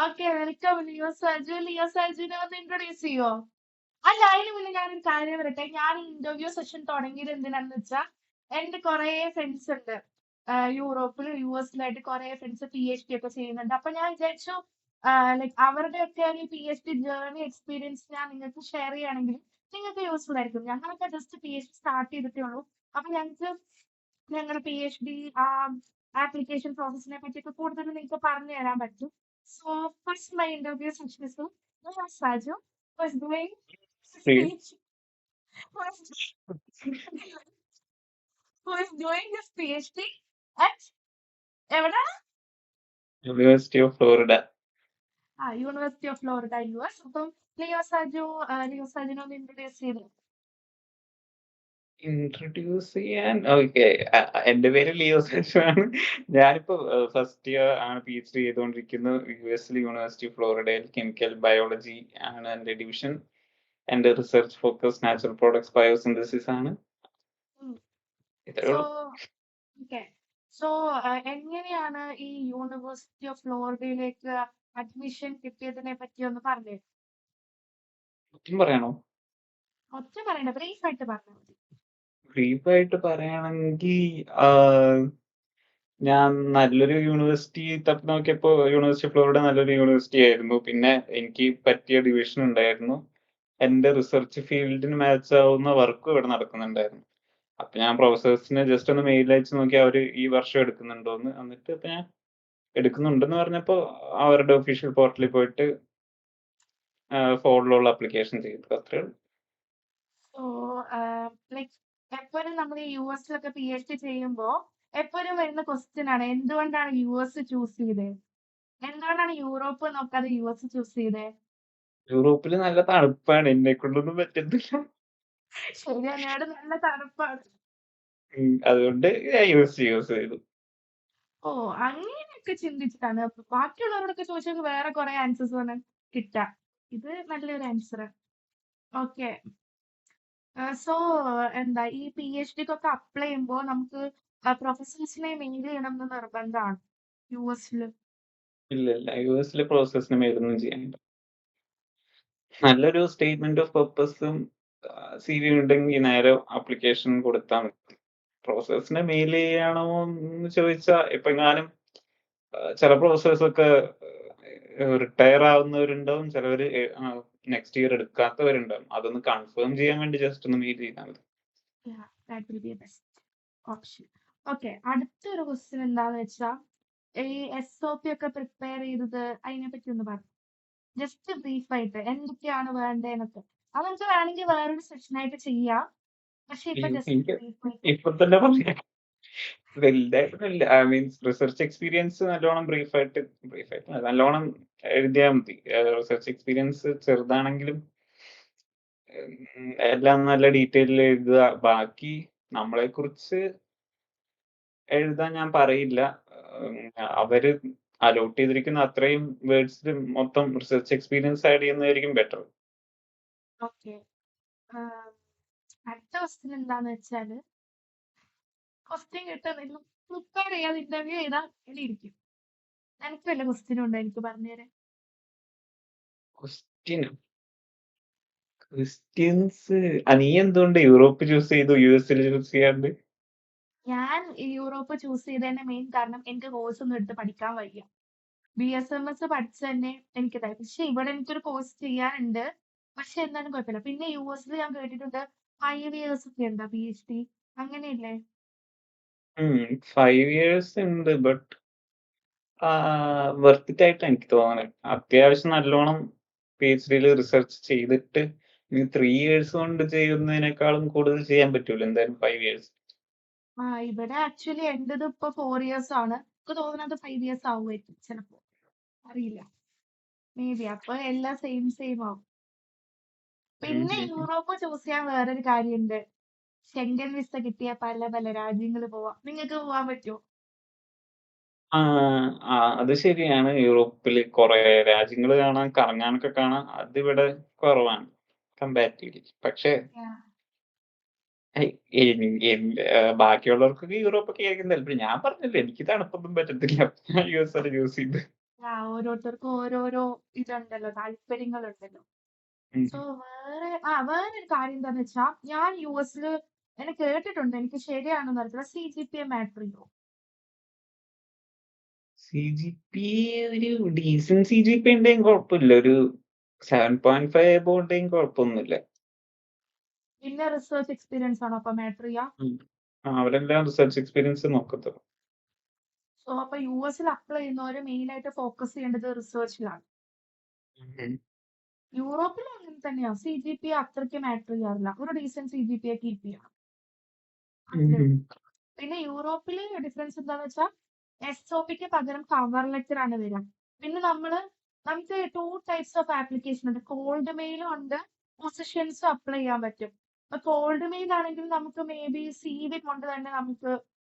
Okay, welcome Leo Saju. Leo സജുനെ ഒന്ന് introduce ചെയ്യോ? അല്ല, അതിന് മുന്നേ ഞാനൊരു കാര്യം പറയട്ടെ. ഞാൻ ഇന്റർവ്യൂ സെഷൻ തുടങ്ങിയത് എന്തിനാന്ന് വെച്ചാൽ എന്റെ കുറെ ഫ്രണ്ട്സ് ഉണ്ട്. യൂറോപ്പിലും യു എസിലായിട്ട് കുറെ ഫ്രണ്ട്സ് PhD ഒക്കെ ചെയ്യുന്നുണ്ട്. അപ്പൊ ഞാൻ വിചാരിച്ചു ലൈക് അവരുടെയൊക്കെ ഒരു PhD ജേർണി എക്സ്പീരിയൻസ് ഞാൻ നിങ്ങൾക്ക് ഷെയർ ചെയ്യുകയാണെങ്കിൽ നിങ്ങൾക്ക് യൂസ്ഫുൾ ആയിരിക്കും. ഞങ്ങളൊക്കെ ജസ്റ്റ് PhD സ്റ്റാർട്ട് ചെയ്തിട്ടേ ഉള്ളൂ. അപ്പൊ ഞങ്ങൾക്ക് ഞങ്ങളുടെ PhD ആപ്ലിക്കേഷൻ പ്രോസസ്സിനെ പറ്റിയൊക്കെ കൂടുതൽ നിങ്ങൾക്ക് പറഞ്ഞു തരാൻ പറ്റും. So first my interview session is Saju, who is doing Please. speech, who is, who is doing his PhD at എവിടെ? University of Florida. University of Florida US. അപ്പം ലിയോ സാജുനെ ഒന്ന് ഇൻട്രൊഡ്യൂസ് ചെയ്തു. ഇൻട്രൊഡ്യൂസ് ചെയ്യാൻ ഓക്കെ. എന്റെ പേര് Leo Saju ആണ്. ഞാനിപ്പോ first year ആണ് PhD ചെയ്തുകൊണ്ടിരിക്കുന്നത്. US യൂണിവേഴ്സിറ്റി ഫ്ലോറിഡയിൽ കെമിക്കൽ ബയോളജി ആണ് എന്റെ ഡിവിഷൻ. എന്റെ research focus natural products biosynthesis ആണ്. ഇത്രേ സോ ഉള്ളൂ. ഓക്കെ, സോ എങ്ങനെയാണ് ഈ യൂണിവേഴ്സിറ്റി ഓഫ് ഫ്ലോറിഡയിലേക്ക് അഡ്മിഷൻ കിട്ടിയതിനെ പറ്റി ഒന്ന് പറഞ്ഞു. ഒറ്റും പറയണോ? ഒറ്റ പറയണ്ട, ബ്രീഫ് ആയിട്ട് പറഞ്ഞാൽ മതി. ബ്രീഫായിട്ട് പറയുകയാണെങ്കിൽ ഞാൻ നല്ലൊരു യൂണിവേഴ്സിറ്റി തപ്പി നോക്കിയപ്പോ യൂണിവേഴ്സിറ്റി ഓഫ് ഫ്ലോറിഡ നല്ലൊരു യൂണിവേഴ്സിറ്റി ആയിരുന്നു. പിന്നെ എനിക്ക് പറ്റിയ ഡിവിഷൻ ഉണ്ടായിരുന്നു. എന്റെ റിസർച്ച് ഫീൽഡിന് മാച്ച് ആവുന്ന വർക്കും ഇവിടെ നടക്കുന്നുണ്ടായിരുന്നു. അപ്പൊ ഞാൻ പ്രൊഫസേഴ്സിനെ ജസ്റ്റ് ഒന്ന് മെയിൽ അയച്ച് നോക്കി അവര് ഈ വർഷം എടുക്കുന്നുണ്ടോന്ന്. എന്നിട്ട് ഇപ്പൊ ഞാൻ എടുക്കുന്നുണ്ടെന്ന് പറഞ്ഞപ്പോ അവരുടെ ഒഫീഷ്യൽ പോർട്ടലിൽ പോയിട്ട് ഫോണിലുള്ള ആപ്ലിക്കേഷൻ ചെയ്തു. അത്രേ ഉള്ളൂ. സോ ലൈക് എപ്പോഴും നമ്മൾ ഈ US PhD ചെയ്യുമ്പോ എപ്പോഴും വരുന്ന ക്വസ്റ്റ്യൻ ആണ്, എന്തുകൊണ്ടാണ് US ചൂസ് ചെയ്തത്? എന്തുകൊണ്ടാണ് യൂറോപ്പ് നോക്കാതെ US ചൂസ് ചെയ്തത്? യൂറോപ്പിൽ നല്ല തണുപ്പാണ്. എന്നെ കൊണ്ടൊന്നും പറ്റത്തില്ല. ശരി തന്നെയാണ്, നല്ല തണുപ്പാണ്. അതുകൊണ്ട് ഞാൻ യൂസ് ചെയ്തു. ഓ, അങ്ങനെയൊക്കെ ചിന്തിച്ചിട്ടാണ്. അപ്പൊ ബാക്കിയുള്ളവരോടൊക്കെ ചോദിച്ചാൽ വേറെ കുറെ ആൻസേഴ്സ് ആണ് കിട്ടാ. ഇത് നല്ലൊരു ആൻസർ. ഓക്കെ, സോ എന്താ ഈ PhD-ക്കൊക്കെ അപ്ലൈ ചെയ്യുമ്പോൾ നമുക്ക് പ്രൊഫസേഴ്സിനെ മെയിൽ ചെയ്യണം എന്ന് നിർബന്ധമാണ് US. ഇല്ല, യുഎസിലെ പ്രോസസ്സിന് മേലൊന്നും ചെയ്യാനില്ല. നല്ലൊരു സ്റ്റേറ്റ്മെന്റ് ഓഫ് പർപ്പസും CV ഉണ്ടെങ്കിൽ നേരെ ആപ്ലിക്കേഷൻ കൊടുത്താൽ മതി. പ്രോസസ്സിനെ മെയിൽ ചെയ്യണോ എന്ന് ചോദിച്ചാൽ ഇപ്പൊ എങ്ങാനും ചില പ്രൊഫസേഴ്സ് ഒക്കെ റിട്ടയർ ആവുന്നവരുണ്ടാവും, ചിലവര് നെക്സ്റ്റ് ഇയർ എടുക്കാത്തവരുണ്ടാവും. അതൊന്ന് കൺഫേം ചെയ്യാൻ വേണ്ടി ജസ്റ്റ് ഒന്ന് മെയിൽ ചെയ്താൽ മതി. Yeah, that will be a best option. Okay, അടുത്തൊരു ക്വസ്റ്റ്യൻ എന്താന്ന് വെച്ചാൽ ഈ SOP ഒക്കെ പ്രിപ്പയർ ചെയ്തത് അതിനെ പറ്റി ഒന്ന് പറഞ്ഞു. ജസ്റ്റ് ബ്രീഫ് ആയിട്ട് എന്തൊക്കെയാണ് വേണ്ടതെന്നൊക്കെ. അത് നമുക്ക് വേണമെങ്കിൽ വേറൊരു സെഷൻ ആയിട്ട് ചെയ്യാം. പക്ഷെ ഇപ്പൊ ജസ്റ്റ് എനിക്ക് ബ്രീഫ് ആയിട്ട്. ഇപ്പൊ തന്നെ പറയാം. വലുതായിട്ടൊന്നുമില്ല. മീൻസ് റിസർച്ച് എക്സ്പീരിയൻസ് നല്ലോണം ബ്രീഫായിട്ട് നല്ലോണം എഴുതിയാൽ മതി. റിസർച്ച് എക്സ്പീരിയൻസ് ചെറുതാണെങ്കിലും എല്ലാം നല്ല ഡീറ്റെയിലിൽ എഴുതുക. ബാക്കി നമ്മളെ കുറിച്ച് എഴുതാൻ ഞാൻ പറയില്ല. അവര് അലോട്ട് ചെയ്തിരിക്കുന്ന അത്രയും വേർഡ്സിൽ മൊത്തം റിസർച്ച് എക്സ്പീരിയൻസ് ആഡ് ചെയ്യുന്നതായിരിക്കും ബെറ്റർ. ഓക്കെ, അടുത്ത ക്വസ്റ്റ്യൻ എന്താന്ന് വെച്ചാല് ക്വസ്റ്റ്യൻ കിട്ടുന്നില്ല, പ്രിപ്പയർ ചെയ്യാതെ ഇന്റർവ്യൂ ചെയ്താൽ ഇവിടെ ഇരിക്കും. എനിക്ക് വല്ല ക്വസ്റ്റ്യനും ഉണ്ടോ എനിക്ക് പറഞ്ഞുതരാൻ? ക്വസ്റ്റ്യൻസ് നീ എന്തുകൊണ്ട് യൂറോപ്പ് ചൂസ് ചെയ്തു, US ചൂസ് ചെയ്യാണ്ട്? ഞാൻ യൂറോപ്പ് ചൂസ് ചെയ്തതിന്റെ മെയിൻ കാരണം എനിക്ക് കോഴ്സ് ഒന്നും എടുത്ത് പഠിക്കാൻ വയ്യ. BSMS പഠിച്ച് തന്നെ എനിക്കിതായി. പക്ഷെ ഇവിടെ എനിക്കൊരു കോഴ്സ് ചെയ്യാനുണ്ട്. പക്ഷെ എന്തായാലും കുഴപ്പമില്ല. പിന്നെ US ഞാൻ കേട്ടിട്ടുണ്ട് 5 years ഒക്കെ ഉണ്ട് PhD. അങ്ങനെയല്ലേ? 5 years ഉണ്ട്. ബട്ട് വർത്ത് ഇറ്റ് ആയിട്ട് എനിക്ക് തോന്നുന്നത്. അത്യാവശ്യം നല്ലോണം PhD റിസർച്ച് ചെയ്തിട്ട് 3 years കൊണ്ട് ചെയ്യുന്നതിനേക്കാളും കൂടുതൽ ചെയ്യാൻ പറ്റൂല എന്തായാലും 5 years. ഇവിടെ ആക്ച്വലി എന്റേത് ഇപ്പൊ 4 years ആണ്. എനിക്ക് തോന്നുന്നത് 5 years ആവുമായിരിക്കും ചിലപ്പോ. അറിയില്ല. മേ ബി അപ്പൊ എല്ലാം സെയിം ആവും. പിന്നെ യൂറോപ്പ് ചൂസ് ചെയ്യാൻ വേറൊരു കാര്യമുണ്ട്. ഷെങ്കൻ വിസ കിട്ടിയ പല പല രാജ്യങ്ങൾ പോവാം. നിങ്ങൾക്ക് പോവാൻ പറ്റുമോ? അത് ശരിയാണ്. യൂറോപ്പിൽ കുറെ രാജ്യങ്ങൾ കാണാൻ, കറങ്ങാനൊക്കെ കാണാം. അതിവിടെ കുറവാണ് കമ്പാരിറ്റീവ്ലി. പക്ഷേ ബാക്കിയുള്ളവർക്കൊക്കെ യൂറോപ്പൊക്കെ ആയിരിക്കും താല്പര്യം. ഞാൻ പറഞ്ഞില്ലേ എനിക്ക് തണുപ്പൊന്നും പറ്റത്തില്ല. ഞാൻ US ആണ് ചൂസ് ചെയ്തത്. ഓരോരുത്തർക്കും ഓരോരോ ഇതുണ്ടല്ലോ, താല്പര്യങ്ങളുണ്ടല്ലോ. ഉം. സോ വേറൊരു കാര്യം എന്താന്ന് വെച്ചാ, ഞാൻ യുഎസില് കേട്ടിട്ടുണ്ട്, എനിക്ക് ശരിയാണെന്ന് അറിയത്തില്ല, CGPA മാറ്റർ ചെയ്യോ? CGPA ഒരു ഡീസന്റ് CGPA ഉണ്ടെങ്കിൽ കുഴപ്പമില്ല. ഒരു 7.5 എബോവ് ഉണ്ടെങ്കിൽ കുഴപ്പമൊന്നുമില്ല. പിന്നെ റിസർച്ച് എക്സ്പീരിയൻസ് ആണോ അപ്പൊ മാറ്റർ ചെയ്യാ? അവരെല്ലാം റിസർച്ച് എക്സ്പീരിയൻസ് നോക്കത്തുള്ളൂ. സോ അപ്പൊ യുഎസിൽ അപ്ലൈ ചെയ്യുന്നവര് മെയിൻ ആയിട്ട് ഫോക്കസ് ചെയ്യേണ്ടത് റിസർച്ചിലാണ്. ഉം. യൂറോപ്പിലും അങ്ങനെ തന്നെയാ, CGPA അത്രയ്ക്ക് മാറ്റർ ചെയ്യാറില്ല, ഒരു ഡീസന്റ് CGPA കീപ്പ് ചെയ്യണം, അത്രേ ഉം. ഉള്ളൂ. പിന്നെ യൂറോപ്പില് ഡിഫറൻസ് എന്താന്ന് വെച്ചാൽ SOPക്ക് പകരം കവർ ലെറ്റർ ആണ് വരിക. പിന്നെ നമുക്ക് 2 ടൈപ്സ് ഓഫ് ആപ്ലിക്കേഷൻ ഉണ്ട്, കോൾഡ് മെയിലും ഉണ്ട്, പൊസിഷൻസും അപ്ലൈ ചെയ്യാൻ പറ്റും. അപ്പൊ കോൾഡ് മെയിൽ ആണെങ്കിൽ നമുക്ക് മേ ബി CV കൊണ്ട് തന്നെ നമുക്ക്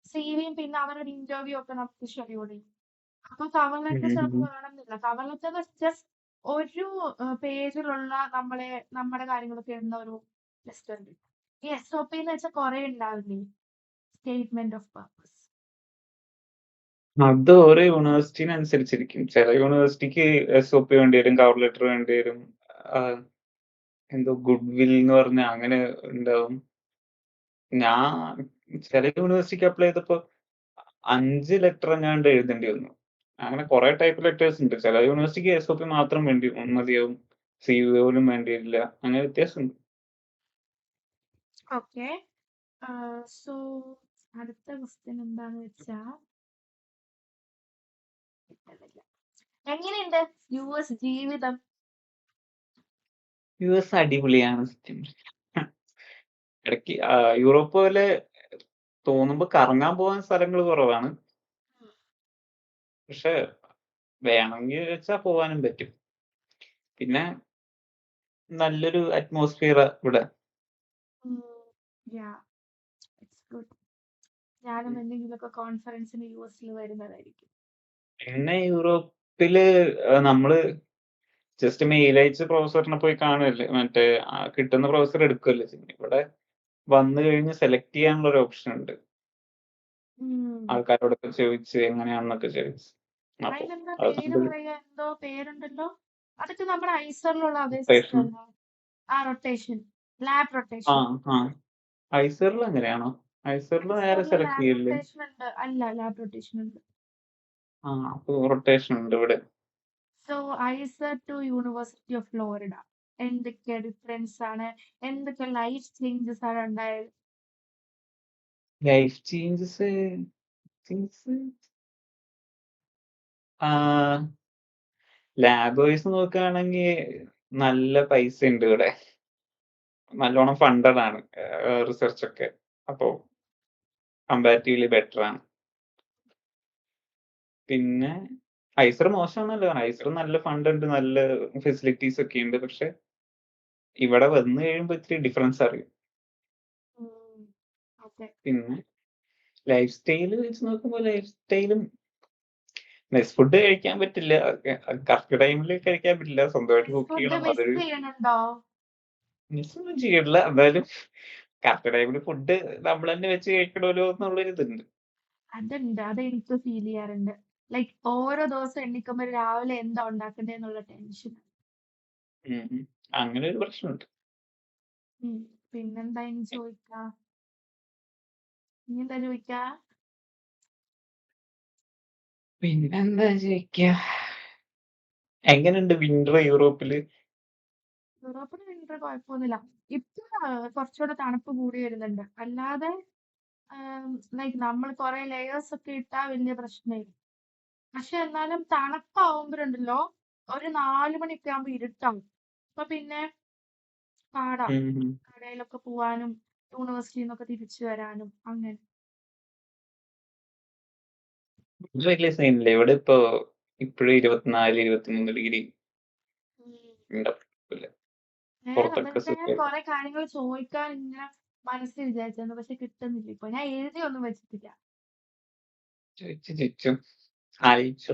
CVയും പിന്നെ അവരൊരു ഇന്റർവ്യൂ ഒക്കെ നമുക്ക് ഷെഡ്യൂൾ ചെയ്യും. അപ്പൊ കവർ ലെറ്റർ ചിലപ്പോൾ വേണമെന്നില്ല. കവർ ലെറ്റർ ജസ്റ്റ് ഒരു പേജിലുള്ള നമ്മുടെ കാര്യങ്ങളൊക്കെ എഴുതുന്ന ഒരു ലിസ്റ്റ് ഉണ്ട്. ഈ SOP എന്ന് വെച്ചാൽ കുറെ ഉണ്ടാവില്ലേ, സ്റ്റേറ്റ്മെന്റ് ഓഫ് പർപ്പസ്. അത് ഓരോ യൂണിവേഴ്സിറ്റിനനുസരിച്ചിരിക്കും. ചില യൂണിവേഴ്സിറ്റിക്ക് SOP വേണ്ടി വരും, കവർ ലെറ്റർ വേണ്ടി വരും. എന്തോ ഗുഡ് വിൽ എന്ന് പറഞ്ഞ അങ്ങനെ ഉണ്ടാവും. ഞാൻ ചില യൂണിവേഴ്സിറ്റിക്ക് അപ്ലൈ ചെയ്തപ്പോ 5 ലെറ്റർ എങ്ങാണ്ട് എഴുതേണ്ടി വന്നു. അങ്ങനെ കുറെ ടൈപ്പ് ലെറ്റേഴ്സ് ഉണ്ട്. ചില യൂണിവേഴ്സിറ്റിക്ക് SOP മാത്രം മതിയാവും, CV പോലും വേണ്ടി വരില്ല. അങ്ങനെ വ്യത്യാസമുണ്ട്. ഓക്കെ. സോ അടുത്ത ക്വസ്റ്റ്യൻ എന്താന്ന് വെച്ചാ, എങ്ങനെയുണ്ട് US ജീവിതം? US അടിപൊളിയാണ് സത്യം. ഇടയ്ക്ക് യൂറോപ്പ് പോലെ തോന്നുമ്പോ കറങ്ങാൻ പോകാൻ സ്ഥലങ്ങൾ കുറവാണ്. പക്ഷെ വേണമെങ്കിൽ വെച്ചാൽ പോവാനും പറ്റും. പിന്നെ നല്ലൊരു അറ്റ്മോസ്ഫിയർ ഇവിടെ. It's good. ഞാനും എന്തെങ്കിലുമൊക്കെ കോൺഫറൻസിന് യുഎസിൽ വരുന്നതായിരിക്കും. പിന്നെ യൂറോപ്പില് നമ്മള് ജസ്റ്റ് മെയിൽ അയച്ച് പ്രൊഫസറിനെ പോയി കാണുകയല്ലേ, മറ്റേ കിട്ടുന്ന പ്രൊഫസർ എടുക്കുകയല്ലേ ചെയ്യുന്നത്. ഇവിടെ വന്നു കഴിഞ്ഞ് സെലക്ട് ചെയ്യാനുള്ള ഒരു ഓപ്ഷൻ ഉണ്ട്. ആൾക്കാരോടൊക്കെ ചോദിച്ച് എങ്ങനെയാണെന്നൊക്കെ ചോദിച്ച്. അപ്പൊ അതിനെന്താ അത് പേര് പറയാ, എന്തോ പേരുണ്ടല്ലോ, അതൊക്കെ നമ്മുടെ ഐസറിലുള്ള അതേ rotation. System. Rotation, lab rotation. ഐസറിൽ അങ്ങനെയാണോ? ഐസറിൽ നേരെ ഐസറിൽ സെലക്ട് ലാബ് ചെയ്യല്ലേ? റൊട്ടേഷൻ ഉണ്ട്. അല്ല, ലാബ് റൊട്ടേഷൻ ഉണ്ട്. അപ്പൊ റൊട്ടേഷൻ ഉണ്ട് ഇവിടെ. So IISER to university of Florida, എന്തൊക്കെ ഡിഫറൻസ് ആണ്, എന്തൊക്കെ ലൈഫ് ചേഞ്ചസ് ആണ് ഉണ്ടായത്? ലൈഫ് ചേഞ്ചസ് ലാബ് വൈസ് നോക്കുകയാണെങ്കിൽ നല്ല പൈസ ഉണ്ട് ഇവിടെ. നല്ലോണം ഫണ്ടഡ് ആണ് റിസർച്ച് ഒക്കെ. അപ്പോ കമ്പാരിറ്റീവ്ലി ബെറ്റർ ആണ്. പിന്നെ ഐസർ മോശമാണെന്നല്ല, ഐസർ നല്ല ഫണ്ട് ഉണ്ട്, നല്ല ഫെസിലിറ്റീസ് ഒക്കെ ഉണ്ട്. പക്ഷെ ഇവിടെ വന്നു കഴിയുമ്പോ ഇത്തിരി ഡിഫറൻസ് അറിയും. പിന്നെ ലൈഫ് സ്റ്റൈല് വെച്ച് നോക്കുമ്പോൾ ലൈഫ് സ്റ്റൈലും മെസ് ഫുഡ് കഴിക്കാൻ പറ്റില്ല, കറക്റ്റ് ടൈമിൽ കഴിക്കാൻ പറ്റില്ല, സ്വന്തമായിട്ട് കുക്ക് ചെയ്യണം. അതൊരു മിസ്സൊന്നും ചെയ്യണില്ല, എന്നാലും കറക്റ്റ് ടൈമിൽ ഫുഡ് നമ്മൾ തന്നെ വെച്ച് കഴിക്കണമല്ലോ എന്നുള്ളൊരു ഇതുണ്ട്. അതുണ്ട്, അത് എനിക്ക് ഫീൽ ചെയ്യാറുണ്ട്. ലൈക്ക് ഓരോ ദിവസം എണ്ണിക്കുമ്പോ രാവിലെ എന്താ ഉണ്ടാക്കണ്ടേന്നുള്ള ടെൻഷൻ. അങ്ങനെ ഒരു പ്രശ്നമുണ്ട്. പിന്നെന്താ ഇനി ചോദിക്കാ? പിന്നെന്താ ചോദിക്കാ, എങ്ങനെയുണ്ട് വിന്റർ യൂറോപ്പില്? യൂറോപ്പിൽ വിന്റർ കുഴപ്പമൊന്നുമില്ല. ഇപ്പൊ കുറച്ചുകൂടെ തണുപ്പ് കൂടി വരുന്നുണ്ട്. അല്ലാതെ ലൈക്ക് നമ്മൾ കുറെ ലെയേഴ്സ് ഒക്കെ ഇട്ടാ വലിയ പ്രശ്നമില്ല. പക്ഷെ എന്നാലും തണുപ്പാവുമ്പോഴുണ്ടല്ലോ, ഒരു 4 മണിയൊക്കെ ആകുമ്പോ ഇരുട്ടാവും. അപ്പൊ പിന്നെ പാടാ കടയിലൊക്കെ പോവാനും യൂണിവേഴ്സിറ്റിയിൽ നിന്നൊക്കെ തിരിച്ചു വരാനും അങ്ങനെ. വലിയ സീനില്ല ഇവിടെ. ഇപ്പോഴും 24-23 ഡിഗ്രി പുറത്തൊക്കെ ഞാൻ കുറെ കാര്യങ്ങൾ ചോദിക്കാൻ ഇങ്ങനെ മനസ്സിൽ വിചാരിച്ചിരുന്നു, പക്ഷെ കിട്ടുന്നില്ല. ഇപ്പൊ ഞാൻ എഴുതിയൊന്നും വെച്ചിട്ടില്ല. ചോദിച്ചു ആലോചിച്ചു.